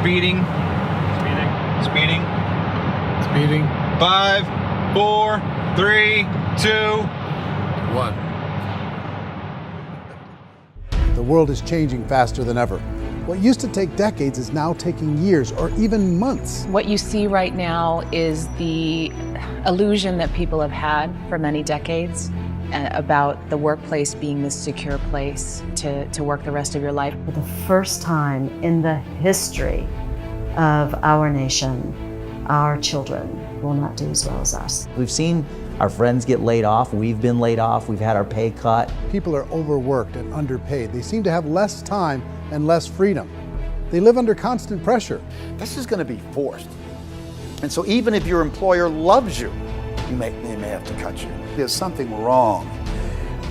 Speeding. Speeding. Speeding. 5, 4, 3, 2, 1. The world is changing faster than ever. What used to take decades is now taking years or even months. What you see right now is the illusion that people have had for many decades about the workplace being this secure place to work the rest of your life. For the first time in the history of our nation, our children will not do as well as us. We've seen our friends get laid off, we've been laid off, we've had our pay cut. People are overworked and underpaid. They seem to have less time and less freedom. They live under constant pressure. This is going to be forced. And so even if your employer loves you, they may have to cut you. There's something wrong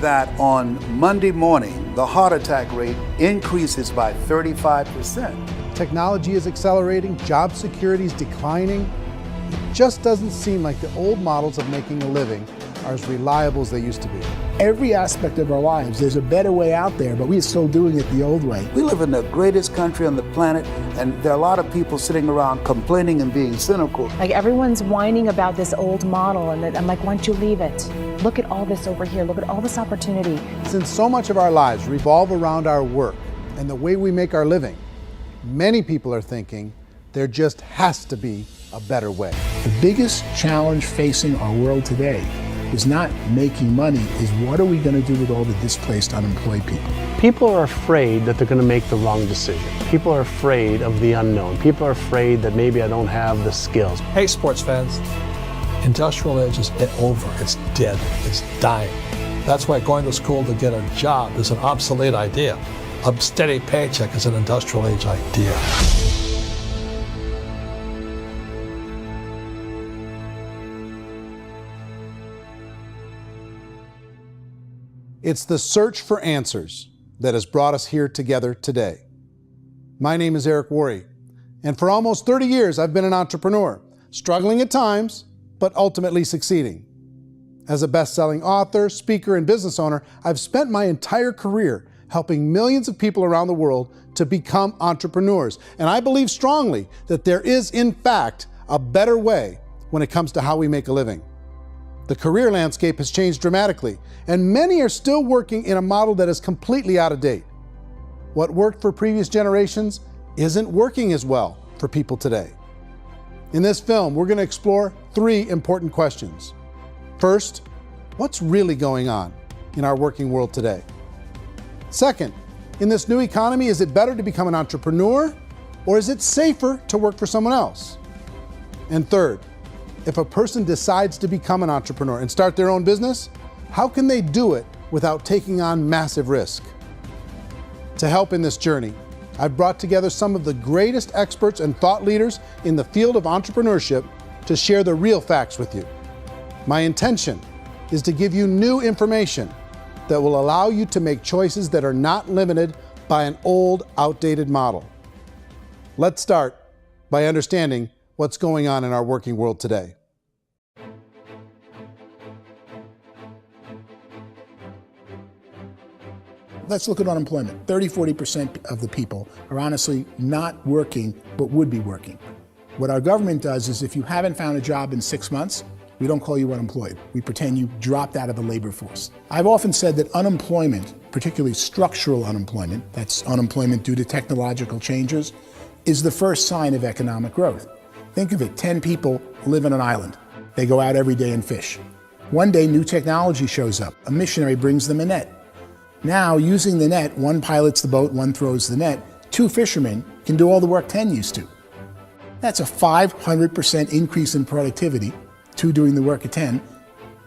that on Monday morning, the heart attack rate increases by 35%. Technology is accelerating, job security is declining. It just doesn't seem like the old models of making a living are as reliable as they used to be. Every aspect of our lives, there's a better way out there, but we're still doing it the old way. We live in the greatest country on the planet, and there are a lot of people sitting around complaining and being cynical. Like everyone's whining about this old model, and I'm like, why don't you leave it? Look at all this over here. Look at all this opportunity. Since so much of our lives revolve around our work and the way we make our living, many people are thinking there just has to be a better way. The biggest challenge facing our world today is not making money, is what are we going to do with all the displaced, unemployed people? People are afraid that they're going to make the wrong decision. People are afraid of the unknown. People are afraid that maybe I don't have the skills. Hey, sports fans. Industrial age is over. It's dead. It's dying. That's why going to school to get a job is an obsolete idea. A steady paycheck is an industrial age idea. It's the search for answers that has brought us here together today. My name is Eric Worre, and for almost 30 years I've been an entrepreneur, struggling at times, but ultimately succeeding. As a best-selling author, speaker, and business owner, I've spent my entire career helping millions of people around the world to become entrepreneurs. And I believe strongly that there is, in fact, a better way when it comes to how we make a living. The career landscape has changed dramatically, and many are still working in a model that is completely out of date. What worked for previous generations isn't working as well for people today. In this film, we're going to explore 3 important questions. First, what's really going on in our working world today? Second, in this new economy, is it better to become an entrepreneur, or is it safer to work for someone else? And third, if a person decides to become an entrepreneur and start their own business, how can they do it without taking on massive risk? To help in this journey, I've brought together some of the greatest experts and thought leaders in the field of entrepreneurship to share the real facts with you. My intention is to give you new information that will allow you to make choices that are not limited by an old, outdated model. Let's start by understanding what's going on in our working world today. Let's look at unemployment. 30–40% of the people are honestly not working, but would be working. What our government does is if you haven't found a job in 6 months, we don't call you unemployed. We pretend you dropped out of the labor force. I've often said that unemployment, particularly structural unemployment, that's unemployment due to technological changes, is the first sign of economic growth. Think of it, 10 people live on an island. They go out every day and fish. One day, new technology shows up. A missionary brings them a net. Now, using the net, one pilots the boat, one throws the net. 2 fishermen can do all the work 10 used to. That's a 500% increase in productivity, 2 doing the work of 10,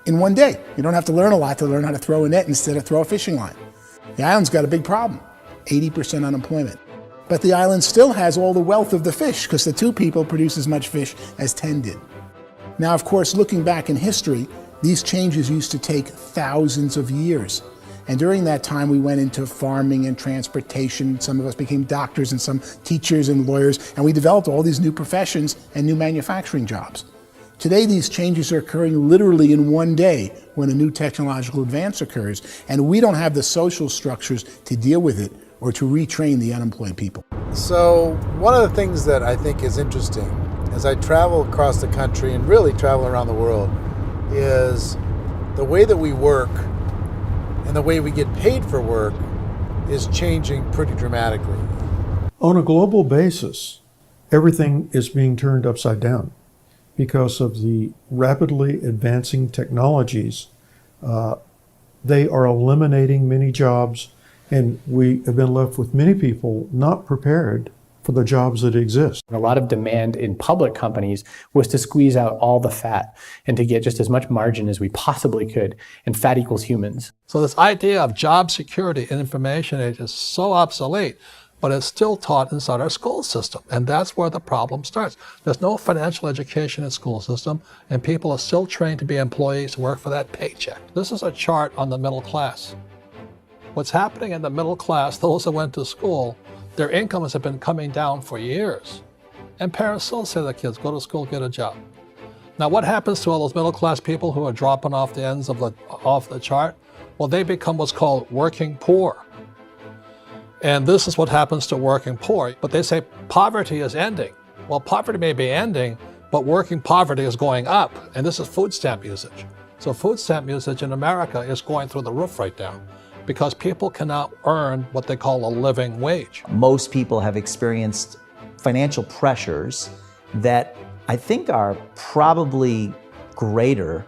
in one day. You don't have to learn a lot to learn how to throw a net instead of throw a fishing line. The island's got a big problem, 80% unemployment. But the island still has all the wealth of the fish because the 2 people produce as much fish as 10 did. Now, of course, looking back in history, these changes used to take thousands of years. And during that time, we went into farming and transportation. Some of us became doctors and some teachers and lawyers, and we developed all these new professions and new manufacturing jobs. Today, these changes are occurring literally in one day when a new technological advance occurs, and we don't have the social structures to deal with it or to retrain the unemployed people. So one of the things that I think is interesting as I travel across the country and really travel around the world is the way that we work and the way we get paid for work is changing pretty dramatically. On a global basis, everything is being turned upside down because of the rapidly advancing technologies. They are eliminating many jobs, and we have been left with many people not prepared for the jobs that exist. A lot of demand in public companies was to squeeze out all the fat and to get just as much margin as we possibly could, and fat equals humans. So this idea of job security and information age is so obsolete, but it's still taught inside our school system. And that's where the problem starts. There's no financial education in school system, and people are still trained to be employees to work for that paycheck. This is a chart on the middle class. What's happening in the middle class, those that went to school, their incomes have been coming down for years. And parents still say to their kids, go to school, get a job. Now what happens to all those middle class people who are dropping off the ends of the chart? Well, they become what's called working poor. And this is what happens to working poor. But they say poverty is ending. Well, poverty may be ending, but working poverty is going up. And this is food stamp usage. So food stamp usage in America is going through the roof right now because people cannot earn what they call a living wage. Most people have experienced financial pressures that I think are probably greater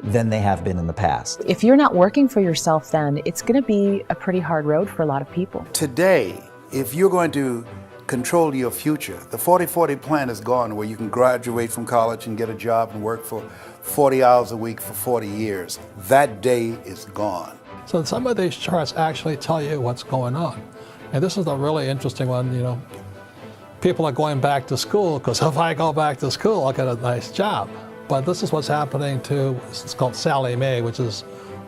than they have been in the past. If you're not working for yourself, then it's going to be a pretty hard road for a lot of people. Today, if you're going to control your future, the 40-40 plan is gone where you can graduate from college and get a job and work for 40 hours a week for 40 years. That day is gone. So some of these charts actually tell you what's going on. And this is a really interesting one, you know. People are going back to school because if I go back to school, I'll get a nice job. But this is what's happening to, it's called Sallie Mae, which is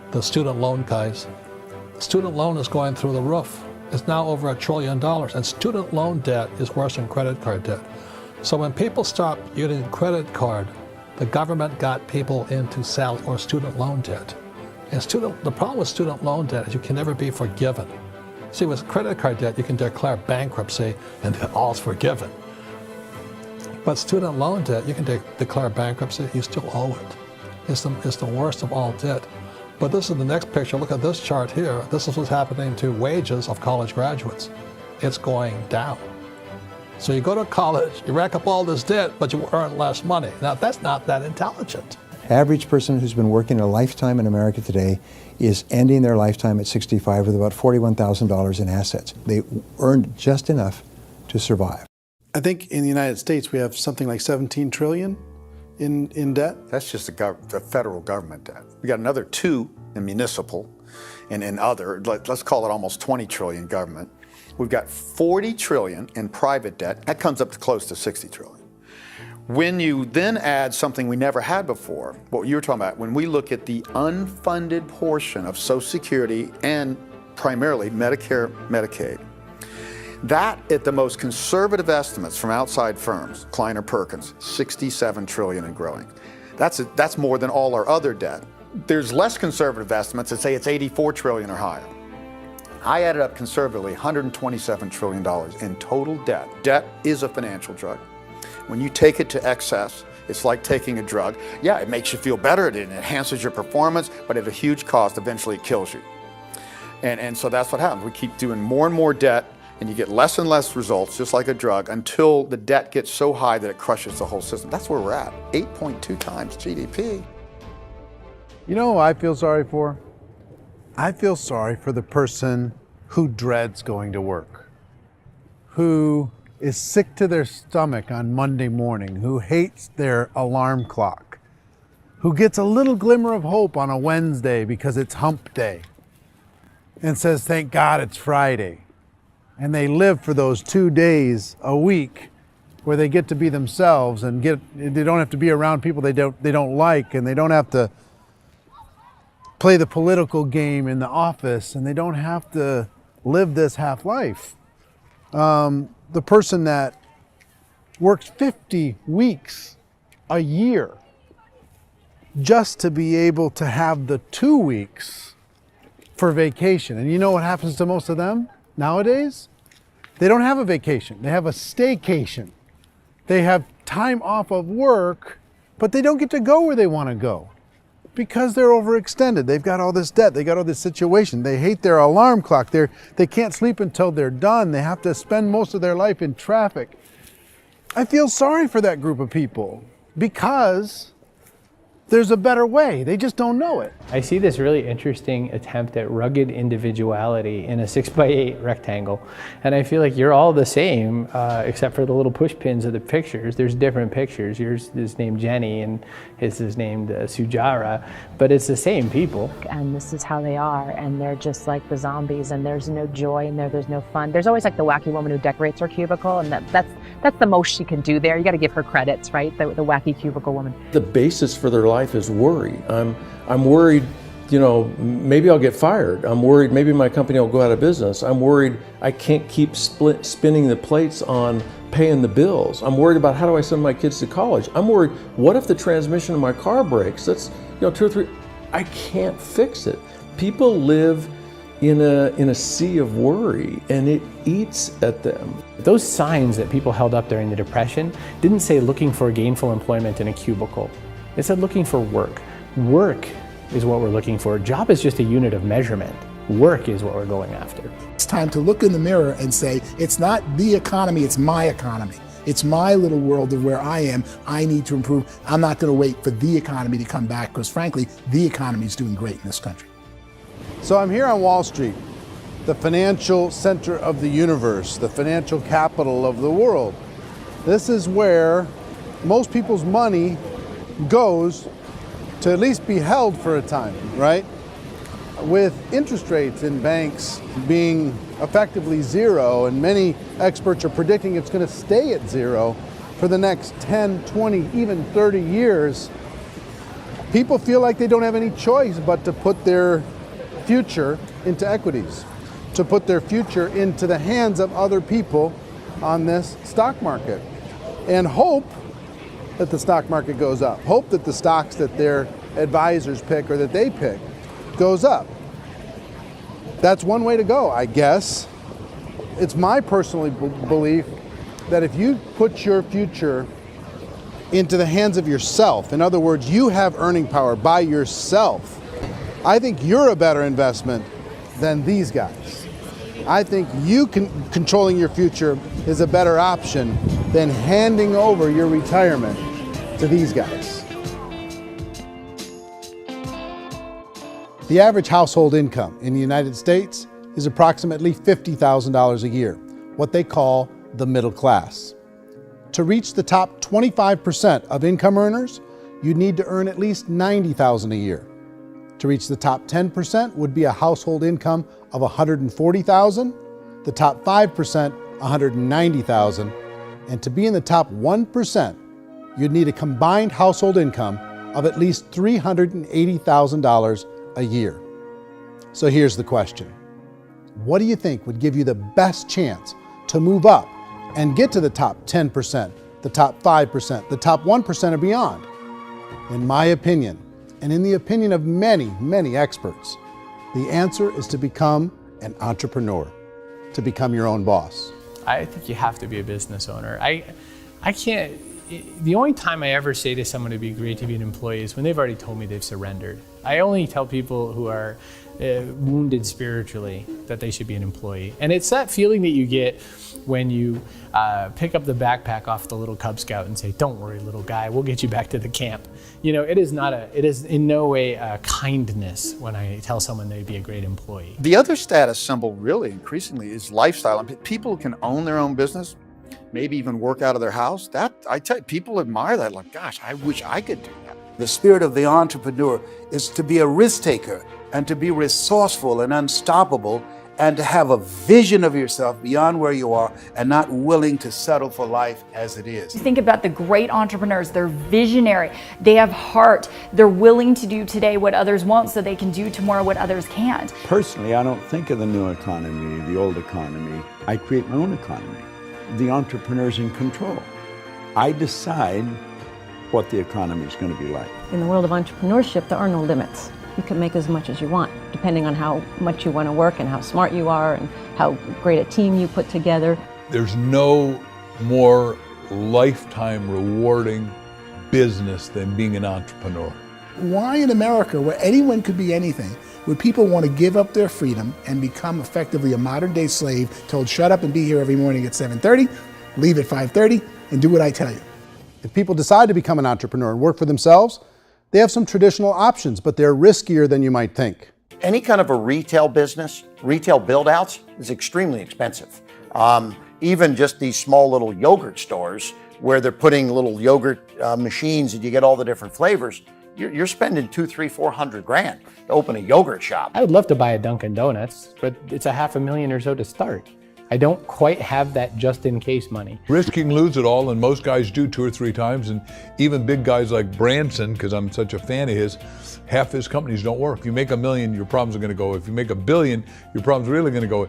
the student loan guys. Student loan is going through the roof. It's now over $1 trillion, and student loan debt is worse than credit card debt. So when people stopped using credit card, the government got people into student loan debt. And the problem with student loan debt is you can never be forgiven. See, with credit card debt, you can declare bankruptcy and all's forgiven. But student loan debt, you can declare bankruptcy, you still owe it. It's the worst of all debt. But this is the next picture. Look at this chart here. This is what's happening to wages of college graduates. It's going down. So you go to college, you rack up all this debt, but you earn less money. Now, that's not that intelligent. Average person who's been working a lifetime in America today is ending their lifetime at 65 with about $41,000 in assets. They earned just enough to survive. I think in the United States we have something like 17 trillion in debt. That's just the federal government debt. We got another 2 in municipal and in other, let's call it almost 20 trillion government. We've got 40 trillion in private debt. That comes up to close to 60 trillion. When you then add something we never had before, what you were talking about, when we look at the unfunded portion of Social Security and primarily Medicare, Medicaid, that at the most conservative estimates from outside firms, Kleiner Perkins, 67 trillion and growing. That's more than all our other debt. There's less conservative estimates that say it's 84 trillion or higher. I added up conservatively $127 trillion in total debt. Debt is a financial drug. When you take it to excess, it's like taking a drug. Yeah, it makes you feel better, it enhances your performance, but at a huge cost, eventually it kills you. And so that's what happens. We keep doing more and more debt, and you get less and less results, just like a drug, until the debt gets so high that it crushes the whole system. That's where we're at, 8.2 times GDP. You know who I feel sorry for? I feel sorry for the person who dreads going to work, who is sick to their stomach on Monday morning, who hates their alarm clock, who gets a little glimmer of hope on a Wednesday because it's hump day and says, thank God it's Friday. And they live for those 2 days a week where they get to be themselves and they don't have to be around people they don't like, and they don't have to play the political game in the office, and they don't have to live this half life. The person that works 50 weeks a year just to be able to have the 2 weeks for vacation. And you know what happens to most of them nowadays? They don't have a vacation. They have a staycation. They have time off of work, but they don't get to go where they want to go because they're overextended. They've got all this debt. They got all this situation. They hate their alarm clock. They can't sleep until they're done. They have to spend most of their life in traffic. I feel sorry for that group of people because there's a better way. They just don't know it. I see this really interesting attempt at rugged individuality in a 6x8 rectangle. And I feel like you're all the same, except for the little push pins of the pictures. There's different pictures. Yours is named Jenny and his is named Sujara, but it's the same people. And this is how they are, and they're just like the zombies, and there's no joy in there, there's no fun. There's always like the wacky woman who decorates her cubicle, and that's the most she can do there. You got to give her credits, right? The wacky cubicle woman. The basis for their life is worry. I'm worried, you know, maybe I'll get fired. I'm worried maybe my company will go out of business. I'm worried I can't keep spinning the plates on paying the bills. I'm worried about how do I send my kids to college. I'm worried, what if the transmission of my car breaks? That's, you know, 2 or 3, I can't fix it. People live in a sea of worry, and it eats at them. Those signs that people held up during the Depression didn't say looking for gainful employment in a cubicle. It said looking for work. Work is what we're looking for. Job is just a unit of measurement. Work is what we're going after. It's time to look in the mirror and say, it's not the economy, it's my economy. It's my little world of where I am. I need to improve. I'm not going to wait for the economy to come back because frankly, the economy is doing great in this country. So I'm here on Wall Street, the financial center of the universe, the financial capital of the world. This is where most people's money goes to at least be held for a time, right? With interest rates in banks being effectively zero, and many experts are predicting it's going to stay at zero for the next 10, 20, even 30 years, people feel like they don't have any choice but to put their future into equities, to put their future into the hands of other people on this stock market, and hope that the stock market goes up, hope that the stocks that their advisors pick or that they pick goes up. That's one way to go, I guess. It's my personal belief that if you put your future into the hands of yourself, in other words, you have earning power by yourself, I think you're a better investment than these guys. I think controlling your future is a better option than handing over your retirement to these guys. The average household income in the United States is approximately $50,000 a year, what they call the middle class. To reach the top 25% of income earners, you'd need to earn at least $90,000 a year. To reach the top 10% would be a household income of $140,000, the top 5%, $190,000, and to be in the top 1%, you'd need a combined household income of at least $380,000 a year. So here's the question. What do you think would give you the best chance to move up and get to the top 10%, the top 5%, the top 1% or beyond? In my opinion, and in the opinion of many, many experts, the answer is to become an entrepreneur, to become your own boss. I think you have to be a business owner. I can't, the only time I ever say to someone it'd be great to be an employee is when they've already told me they've surrendered. I only tell people who are wounded spiritually that they should be an employee. And it's that feeling that you get when you pick up the backpack off the little Cub Scout and say, "Don't worry, little guy, we'll get you back to the camp." You know, it is in no way a kindness when I tell someone they'd be a great employee. The other status symbol really increasingly is lifestyle. And people can own their own business, maybe even work out of their house. That, I tell you, people admire that, like, gosh, I wish I could do that. The spirit of the entrepreneur is to be a risk taker and to be resourceful and unstoppable and to have a vision of yourself beyond where you are and not willing to settle for life as it is. You think about the great entrepreneurs, they're visionary, they have heart, they're willing to do today what others won't so they can do tomorrow what others can't. Personally, I don't think of the new economy, the old economy. I create my own economy. The entrepreneur's in control. I decide what the economy is going to be like. In the world of entrepreneurship, there are no limits. you can make as much as you want, depending on how much you want to work and how smart you are and how great a team you put together. There's no more lifetime rewarding business than being an entrepreneur. Why in America, where anyone could be anything, would people want to give up their freedom and become effectively a modern-day slave, told shut up and be here every morning at 7:30, leave at 5:30, and do what I tell you? If people decide to become an entrepreneur and work for themselves, they have some traditional options, but they're riskier than you might think. Any kind of a retail business, retail build-outs, is extremely expensive. Even just these small little yogurt stores where they're putting little yogurt machines and you get all the different flavors, you're spending $200,000, $300,000, $400,000 to open a yogurt shop. I would love to buy a Dunkin' Donuts, but it's $500,000 or so to start. I don't quite have that just in case money. Risking lose it all, and most guys do 2 or 3 times, and even big guys like Branson, because I'm such a fan of his, half his companies don't work. If you make $1 million, your problems are gonna go. If you make $1 billion, your problems are really gonna go.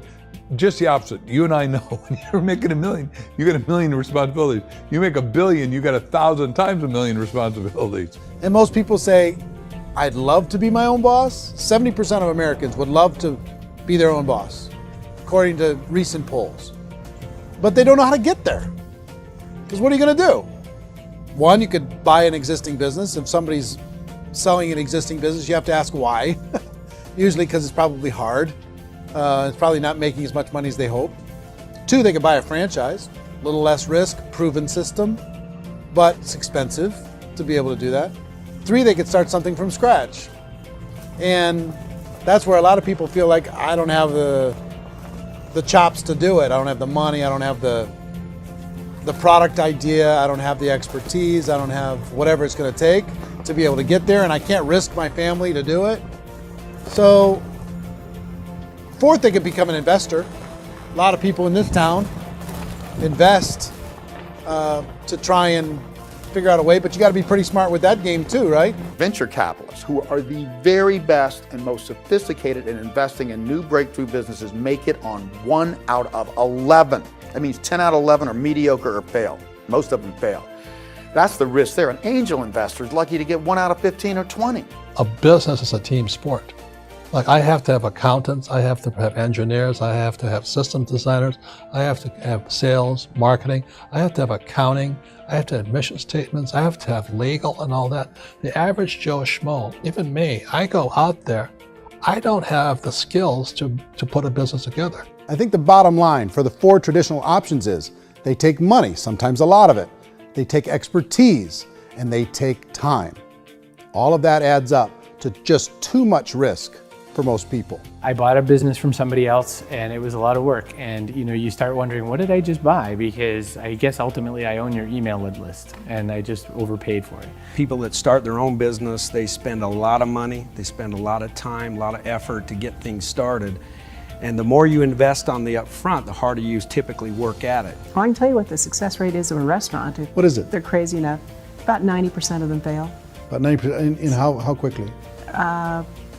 Just the opposite. You and I know when you're making $1 million, you got $1 million responsibilities. You make $1 billion, you got 1,000 times $1 million responsibilities. And most people say, I'd love to be my own boss. 70% of Americans would love to be their own boss, according to recent polls. But they don't know how to get there. Because what are you going to do? One, you could buy an existing business. If somebody's selling an existing business, you have to ask why. Usually because it's probably hard. It's probably not making as much money as they hope. 2, they could buy a franchise. A little less risk, proven system, but it's expensive to be able to do that. 3, they could start something from scratch. And that's where a lot of people feel like, I don't have the chops to do it. I don't have the money. I don't have the product idea. I don't have the expertise. I don't have whatever it's going to take to be able to get there, and I can't risk my family to do it. So 4th, they could become an investor. A lot of people in this town invest to try and figure out a way, but you got to be pretty smart with that game too, right? Venture capitalists, who are the very best and most sophisticated in investing in new breakthrough businesses, make it on 1 out of 11. That means 10 out of 11 are mediocre or fail. Most of them fail. That's the risk there. An angel investor is lucky to get 1 out of 15 or 20. A business is a team sport. Like, I have to have accountants, I have to have engineers, I have to have system designers, I have to have sales, marketing, I have to have accounting, I have to have mission statements, I have to have legal and all that. The average Joe Schmo, even me, I go out there, I don't have the skills to put a business together. I think the bottom line for the 4 traditional options is they take money, sometimes a lot of it. They take expertise, and they take time. All of that adds up to just too much risk for most people. I bought a business from somebody else and it was a lot of work. And you start wondering, what did I just buy? Because I guess ultimately I own your email list and I just overpaid for it. People that start their own business, they spend a lot of money, they spend a lot of time, a lot of effort to get things started. And the more you invest on the upfront, the harder you typically work at it. Well, I can tell you what the success rate is of a restaurant. What is it? They're crazy enough. About 90% of them fail. About 90%, in how quickly?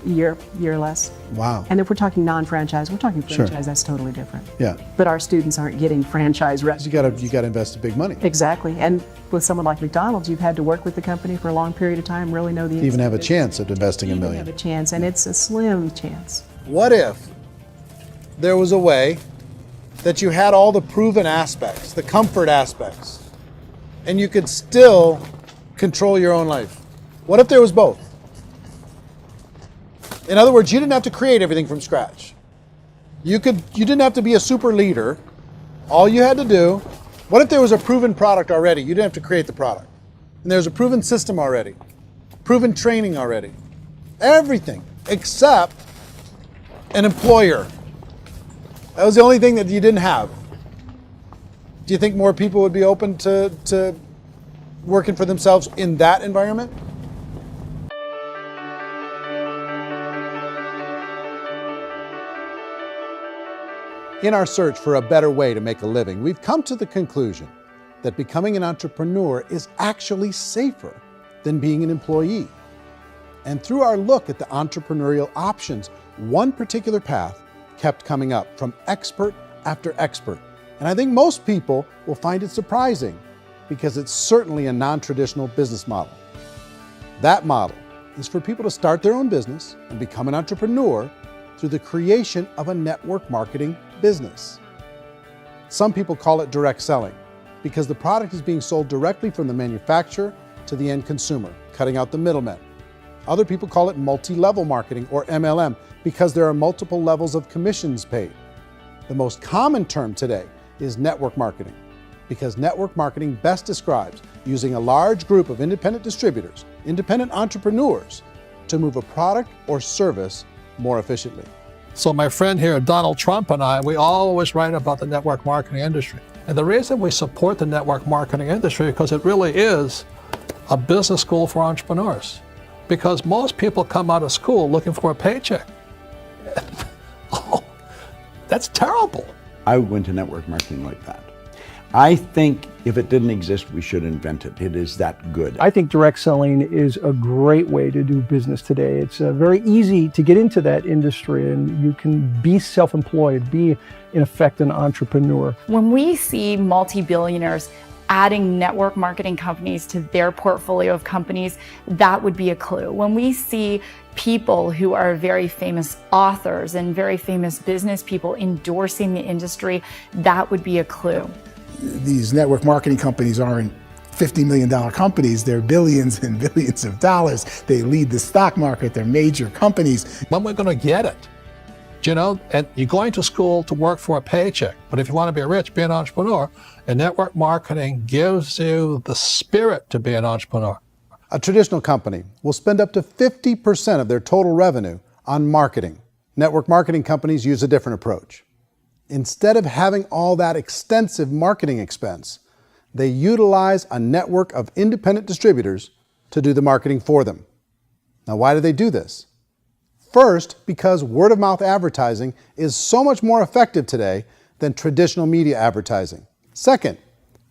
Year less. Wow. And if we're talking non-franchise, we're talking franchise, Sure. That's totally different. Yeah. But our students aren't getting franchise restaurants. You got to invest big money. Exactly. And with someone like McDonald's, you've had to work with the company for a long period of time, really know the To even have a business. chance at investing $1 million. Have a chance, and it's a slim chance. What if there was a way that you had all the proven aspects, the comfort aspects, and you could still control your own life? What if there was both? In other words, you didn't have to create everything from scratch. You didn't have to be a super leader. All you had to do, what if there was a proven product already? You didn't have to create the product. And there's a proven system already, proven training already. Everything except an employer. That was the only thing that you didn't have. Do you think more people would be open to working for themselves in that environment? In our search for a better way to make a living, we've come to the conclusion that becoming an entrepreneur is actually safer than being an employee. And through our look at the entrepreneurial options, one particular path kept coming up from expert after expert. And I think most people will find it surprising because it's certainly a non-traditional business model. That model is for people to start their own business and become an entrepreneur through the creation of a network marketing business. Some people call it direct selling because the product is being sold directly from the manufacturer to the end consumer, cutting out the middlemen. Other people call it multi-level marketing, or MLM, because there are multiple levels of commissions paid. The most common term today is network marketing, because network marketing best describes using a large group of independent distributors, independent entrepreneurs, to move a product or service more efficiently. So my friend here, Donald Trump, and I, we always write about the network marketing industry. And the reason we support the network marketing industry is because it really is a business school for entrepreneurs. Because most people come out of school looking for a paycheck. Oh, that's terrible. I went to network marketing like that. I think if it didn't exist, we should invent it. It is that good. I think direct selling is a great way to do business today. It's very easy to get into that industry, and you can be self-employed, be in effect an entrepreneur. When we see multi-billionaires adding network marketing companies to their portfolio of companies, that would be a clue. When we see people who are very famous authors and very famous business people endorsing the industry, that would be a clue. These network marketing companies aren't $50 million companies, they're billions and billions of dollars. They lead the stock market, they're major companies. When we're going to get it? You know, and you're going to school to work for a paycheck, but if you want to be rich, be an entrepreneur, and network marketing gives you the spirit to be an entrepreneur. A traditional company will spend up to 50% of their total revenue on marketing. Network marketing companies use a different approach. Instead of having all that extensive marketing expense, they utilize a network of independent distributors to do the marketing for them. Now, why do they do this? First, because word-of-mouth advertising is so much more effective today than traditional media advertising. Second,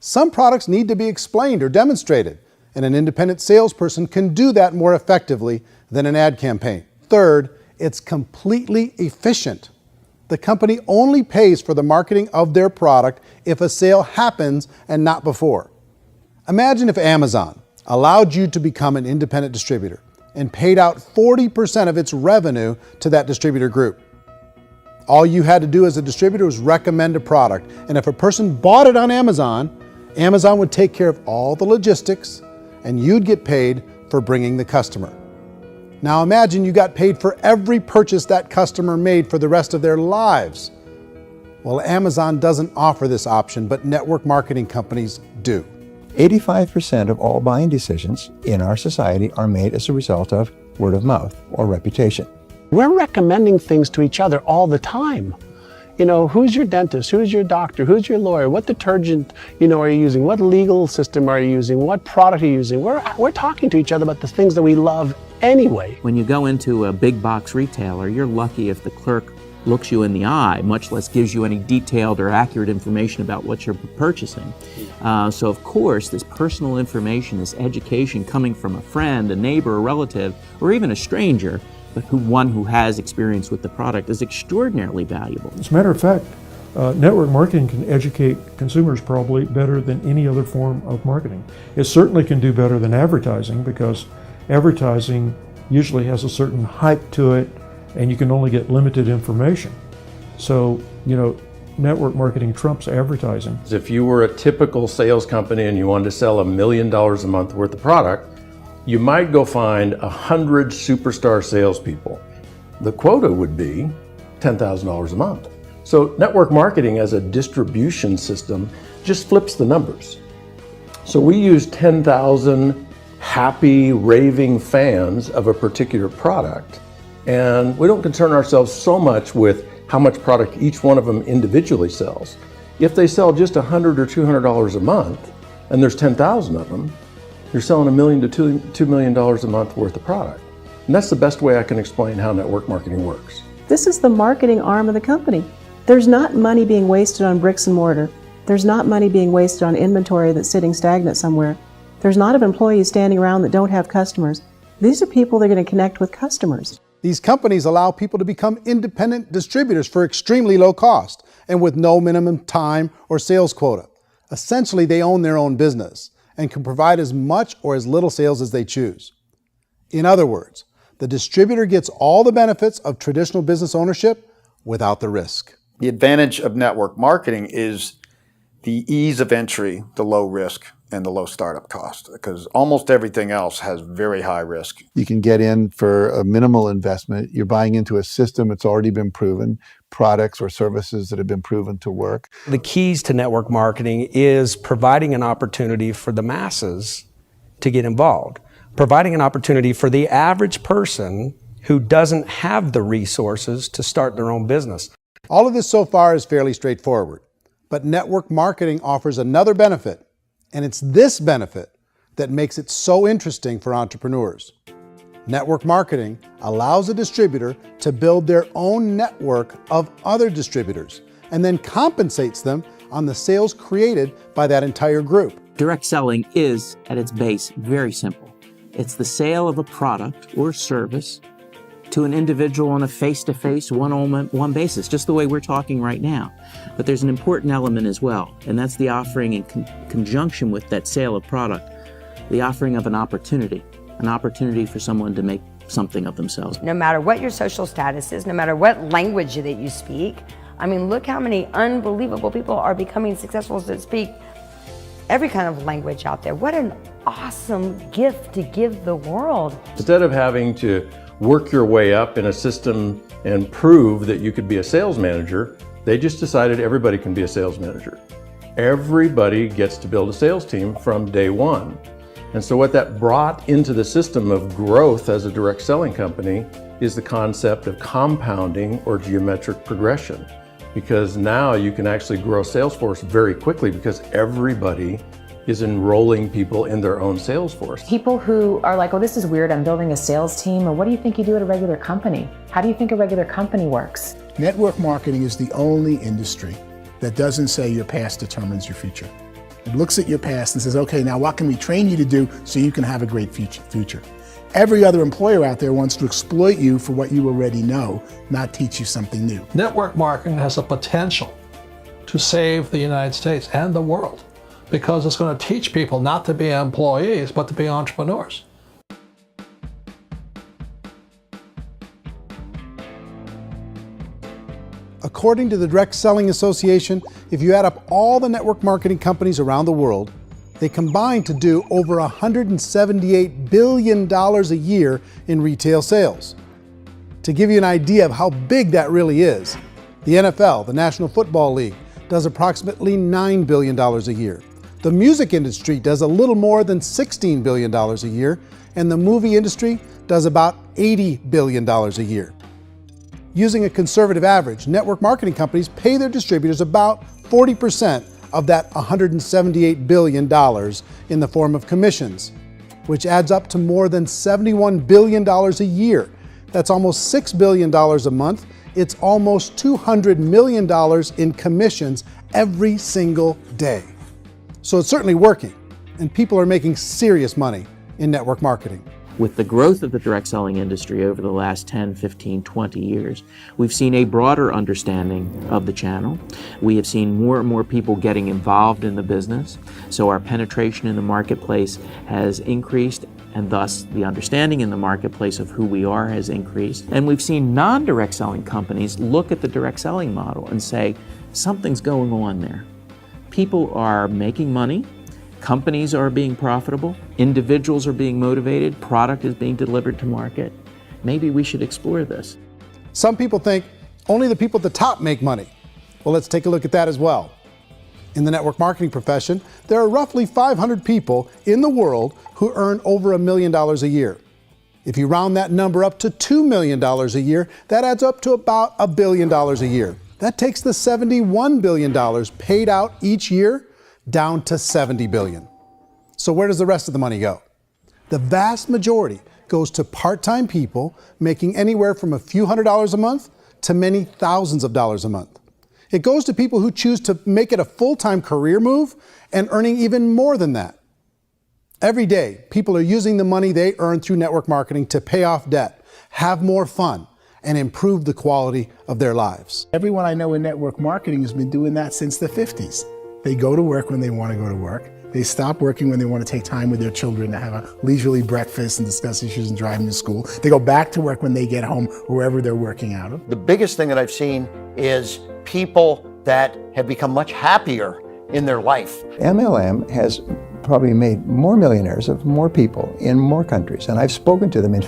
some products need to be explained or demonstrated, and an independent salesperson can do that more effectively than an ad campaign. Third, it's completely efficient. The company only pays for the marketing of their product if a sale happens and not before. Imagine if Amazon allowed you to become an independent distributor and paid out 40% of its revenue to that distributor group. All you had to do as a distributor was recommend a product, and if a person bought it on Amazon, Amazon would take care of all the logistics, and you'd get paid for bringing the customer. Now imagine you got paid for every purchase that customer made for the rest of their lives. Well, Amazon doesn't offer this option, but network marketing companies do. 85% of all buying decisions in our society are made as a result of word of mouth or reputation. We're recommending things to each other all the time. You know, who's your dentist? Who's your doctor? Who's your lawyer? What detergent, are you using? What legal system are you using? What product are you using? We're talking to each other about the things that we love anyway. When you go into a big box retailer, you're lucky if the clerk looks you in the eye, much less gives you any detailed or accurate information about what you're purchasing. So of course, this personal information, this education coming from a friend, a neighbor, a relative, or even a stranger, but one who has experience with the product is extraordinarily valuable. As a matter of fact, network marketing can educate consumers probably better than any other form of marketing. It certainly can do better than advertising, because advertising usually has a certain hype to it, and you can only get limited information. So, network marketing trumps advertising. If you were a typical sales company and you wanted to sell $1 million a month worth of product, you might go find 100 superstar salespeople. The quota would be $10,000 a month. So network marketing as a distribution system just flips the numbers. So we use 10,000 happy, raving fans of a particular product, and we don't concern ourselves so much with how much product each one of them individually sells. If they sell just $100 or $200 a month, and there's 10,000 of them, you're selling $1 million to $2 million a month worth of product. And that's the best way I can explain how network marketing works. This is the marketing arm of the company. There's not money being wasted on bricks and mortar. There's not money being wasted on inventory that's sitting stagnant somewhere. There's not employees standing around that don't have customers. These are people that are going to connect with customers. These companies allow people to become independent distributors for extremely low cost and with no minimum time or sales quota. Essentially, they own their own business and can provide as much or as little sales as they choose. In other words, the distributor gets all the benefits of traditional business ownership without the risk. The advantage of network marketing is the ease of entry, the low risk, and the low startup cost, because almost everything else has very high risk. You can get in for a minimal investment. You're buying into a system that's already been proven, products or services that have been proven to work. The keys to network marketing is providing an opportunity for the masses to get involved, providing an opportunity for the average person who doesn't have the resources to start their own business. All of this so far is fairly straightforward, but network marketing offers another benefit, and it's this benefit that makes it so interesting for entrepreneurs. Network marketing allows a distributor to build their own network of other distributors and then compensates them on the sales created by that entire group. Direct selling is, at its base, very simple. It's the sale of a product or service to an individual on a face-to-face, one-on-one basis, just the way we're talking right now. But there's an important element as well, and that's the offering in conjunction with that sale of product, the offering of an opportunity for someone to make something of themselves. No matter what your social status is, no matter what language that you speak, I mean, look how many unbelievable people are becoming successful that speak every kind of language out there. What an awesome gift to give the world. Instead of having to work your way up in a system and prove that you could be a sales manager, they just decided everybody can be a sales manager. Everybody gets to build a sales team from day one. And so what that brought into the system of growth as a direct selling company is the concept of compounding or geometric progression. Because now you can actually grow a sales force very quickly because everybody is enrolling people in their own sales force. People who are like, oh, this is weird, I'm building a sales team, or what do you think you do at a regular company? How do you think a regular company works? Network marketing is the only industry that doesn't say your past determines your future. It looks at your past and says, okay, now what can we train you to do so you can have a great future? Every other employer out there wants to exploit you for what you already know, not teach you something new. Network marketing has the potential to save the United States and the world, because it's going to teach people not to be employees, but to be entrepreneurs. According to the Direct Selling Association, if you add up all the network marketing companies around the world, they combine to do over $178 billion a year in retail sales. To give you an idea of how big that really is, the NFL, the National Football League, does approximately $9 billion a year. The music industry does a little more than $16 billion a year, and the movie industry does about $80 billion a year. Using a conservative average, network marketing companies pay their distributors about 40% of that $178 billion in the form of commissions, which adds up to more than $71 billion a year. That's almost $6 billion a month. It's almost $200 million in commissions every single day. So it's certainly working, and people are making serious money in network marketing. With the growth of the direct selling industry over the last 10, 15, 20 years, we've seen a broader understanding of the channel. We have seen more and more people getting involved in the business, so our penetration in the marketplace has increased, and thus the understanding in the marketplace of who we are has increased. And we've seen non-direct selling companies look at the direct selling model and say, something's going on there. People are making money, companies are being profitable, individuals are being motivated, product is being delivered to market. Maybe we should explore this. Some people think only the people at the top make money. Well, let's take a look at that as well. In the network marketing profession, there are roughly 500 people in the world who earn over $1 million a year. If you round that number up to $2 million a year, that adds up to about $1 billion a year. That takes the $71 billion paid out each year down to $70 billion. So where does the rest of the money go? The vast majority goes to part-time people making anywhere from a few $100s a month to many thousands of dollars a month. It goes to people who choose to make it a full-time career move and earning even more than that. Every day, people are using the money they earn through network marketing to pay off debt, have more fun, and improve the quality of their lives. Everyone I know in network marketing has been doing that since the 50s. They go to work when they want to go to work. They stop working when they want to take time with their children to have a leisurely breakfast and discuss issues and driving to school. They go back to work when they get home, wherever they're working out of. The biggest thing that I've seen is people that have become much happier in their life. MLM has probably made more millionaires of more people in more countries, and I've spoken to them in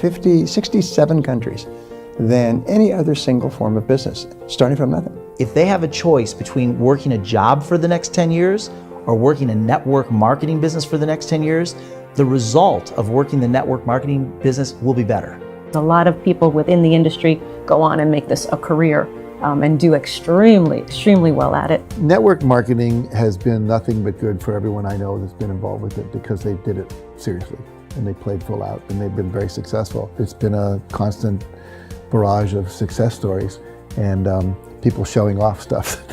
67 countries than any other single form of business, starting from nothing. If they have a choice between working a job for the next 10 years or working a network marketing business for the next 10 years, the result of working the network marketing business will be better. A lot of people within the industry go on and make this a career and do extremely well at it. Network marketing has been nothing but good for everyone I know that's been involved with it because they did it seriously and they played full out and they've been very successful. It's been a constant barrage of success stories and people showing off stuff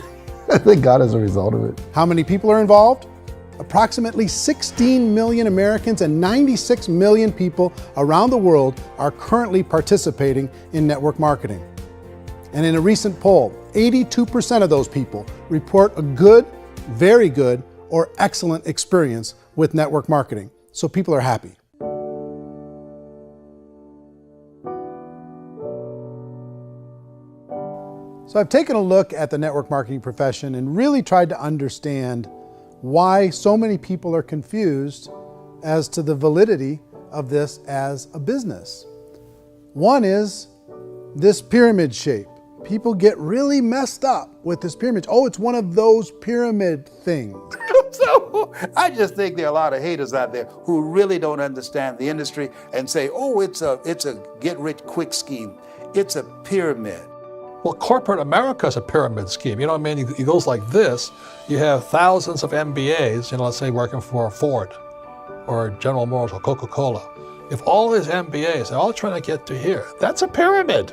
that they got as a result of it. How many people are involved? Approximately 16 million Americans and 96 million people around the world are currently participating in network marketing. And in a recent poll, 82% of those people report a good, very good, or excellent experience with network marketing. So people are happy. So I've taken a look at the network marketing profession and really tried to understand why so many people are confused as to the validity of this as a business. One is this pyramid shape. People get really messed up with this pyramid. Oh, it's one of those pyramid things. So I just think there are a lot of haters out there who really don't understand the industry and say, oh, it's a get-rich-quick scheme. It's a pyramid. Well, corporate America is a pyramid scheme. You know what I mean? It goes like this. You have thousands of MBAs, let's say working for Ford or General Motors or Coca-Cola. If all these MBAs are all trying to get to here, that's a pyramid.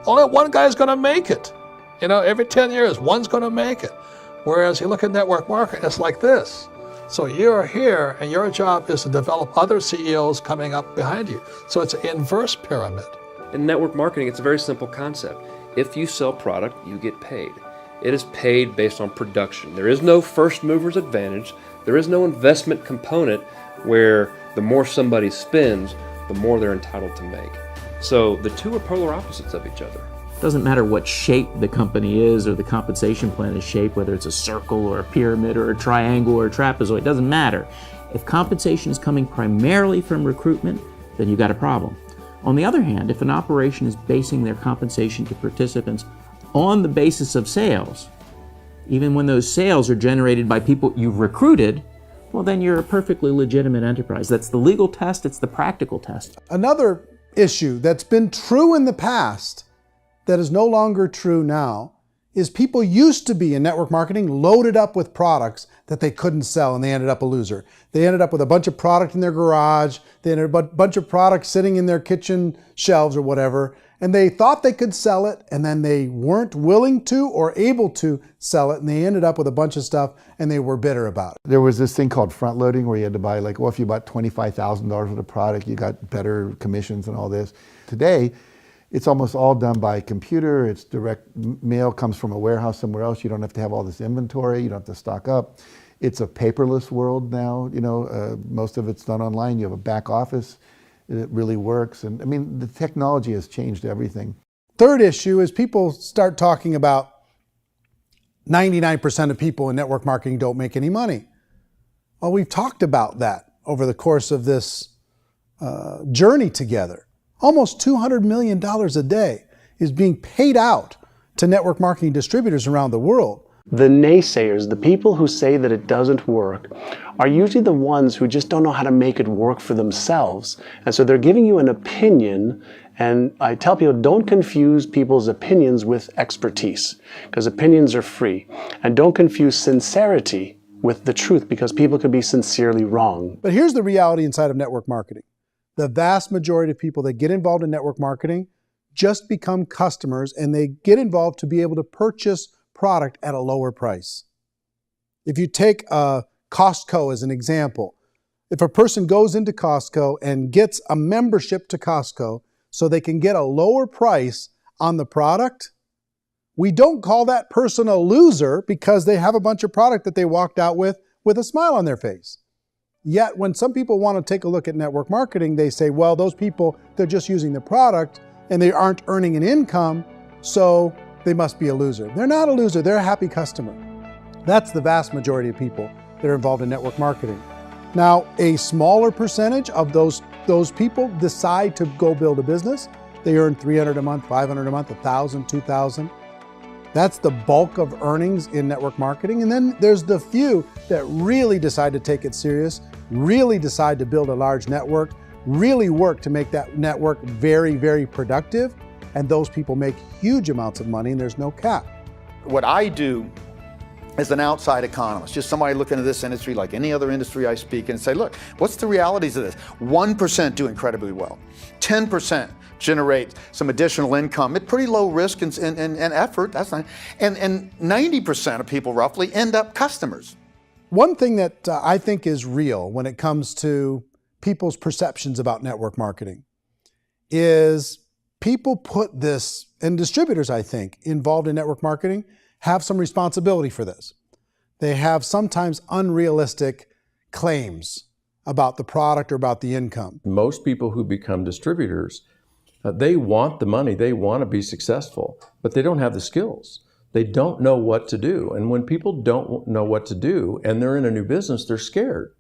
Only one guy's going to make it. Every 10 years, one's going to make it. Whereas you look at network marketing, it's like this. So you're here, and your job is to develop other CEOs coming up behind you. So it's an inverse pyramid. In network marketing, it's a very simple concept. If you sell product, you get paid. It is paid based on production. There is no first mover's advantage. There is no investment component where the more somebody spends, the more they're entitled to make. So the two are polar opposites of each other. Doesn't matter what shape the company is or the compensation plan is shaped, whether it's a circle or a pyramid or a triangle or a trapezoid, it doesn't matter. If compensation is coming primarily from recruitment, then you've got a problem. On the other hand, if an operation is basing their compensation to participants on the basis of sales, even when those sales are generated by people you've recruited, well, then you're a perfectly legitimate enterprise. That's the legal test, it's the practical test. Another issue that's been true in the past that is no longer true now is people used to be in network marketing loaded up with products that they couldn't sell and they ended up a loser. They ended up with a bunch of product in their garage, they ended up with a bunch of products sitting in their kitchen shelves or whatever, and they thought they could sell it and then they weren't willing to or able to sell it and they ended up with a bunch of stuff and they were bitter about it. There was this thing called front loading where you had to buy if you bought $25,000 worth of product, you got better commissions and all this. Today, it's almost all done by computer. It's direct mail, comes from a warehouse somewhere else. You don't have to have all this inventory. You don't have to stock up. It's a paperless world now. Most of it's done online. You have a back office. It really works. And I mean, the technology has changed everything. Third issue is people start talking about 99% of people in network marketing don't make any money. Well, we've talked about that over the course of this journey together. Almost $200 million a day is being paid out to network marketing distributors around the world. The naysayers, the people who say that it doesn't work, are usually the ones who just don't know how to make it work for themselves. And so they're giving you an opinion, and I tell people, don't confuse people's opinions with expertise, because opinions are free. And don't confuse sincerity with the truth, because people can be sincerely wrong. But here's the reality inside of network marketing. The vast majority of people that get involved in network marketing just become customers, and they get involved to be able to purchase product at a lower price. If you take Costco as an example, if a person goes into Costco and gets a membership to Costco so they can get a lower price on the product, we don't call that person a loser because they have a bunch of product that they walked out with with a smile on their face. Yet when some people want to take a look at network marketing, they say, well, those people, they're just using the product and they aren't earning an income, so they must be a loser. They're not a loser, they're a happy customer. That's the vast majority of people that are involved in network marketing. Now, a smaller percentage of those people decide to go build a business. They earn $300 a month, $500 a month, $1,000, $2,000. That's the bulk of earnings in network marketing. And then there's the few that really decide to take it serious, really decide to build a large network, really work to make that network very, very productive. And those people make huge amounts of money and there's no cap. What I do as an outside economist, just somebody looking at this industry like any other industry I speak and say, look, what's the realities of this? 1% do incredibly well. 10% generate some additional income at pretty low risk and effort. That's not, and 90% of people roughly end up customers. One thing that I think is real when it comes to people's perceptions about network marketing is people put this, and distributors, I think, involved in network marketing have some responsibility for this. They have sometimes unrealistic claims about the product or about the income. Most people who become distributors, they want the money, they want to be successful, but they don't have the skills. They don't know what to do. And when people don't know what to do and they're in a new business, they're scared.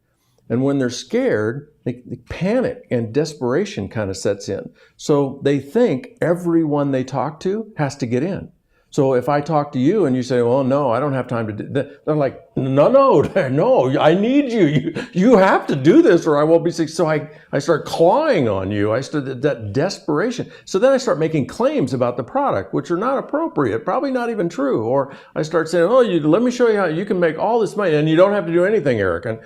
And when they're scared, they panic and desperation kind of sets in. So they think everyone they talk to has to get in. So if I talk to you and you say, well, no, I don't have time to do that, they're like, no, I need you. You have to do this or I won't be successful. So I start clawing on you. I start that desperation. So then I start making claims about the product, which are not appropriate, probably not even true. Or I start saying, oh, let me show you how you can make all this money and you don't have to do anything, Eric.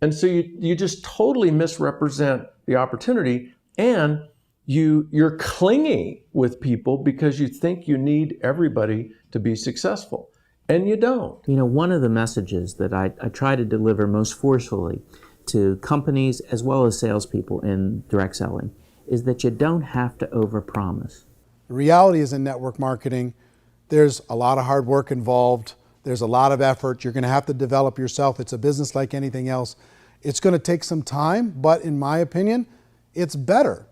And so you just totally misrepresent the opportunity, and you're clingy with people because you think you need everybody to be successful, and you don't. You know, one of the messages that I try to deliver most forcefully to companies as well as salespeople in direct selling is that you don't have to overpromise. The reality is in network marketing, there's a lot of hard work involved. There's a lot of effort. You're going to have to develop yourself. It's a business like anything else. It's going to take some time, but in my opinion, it's better.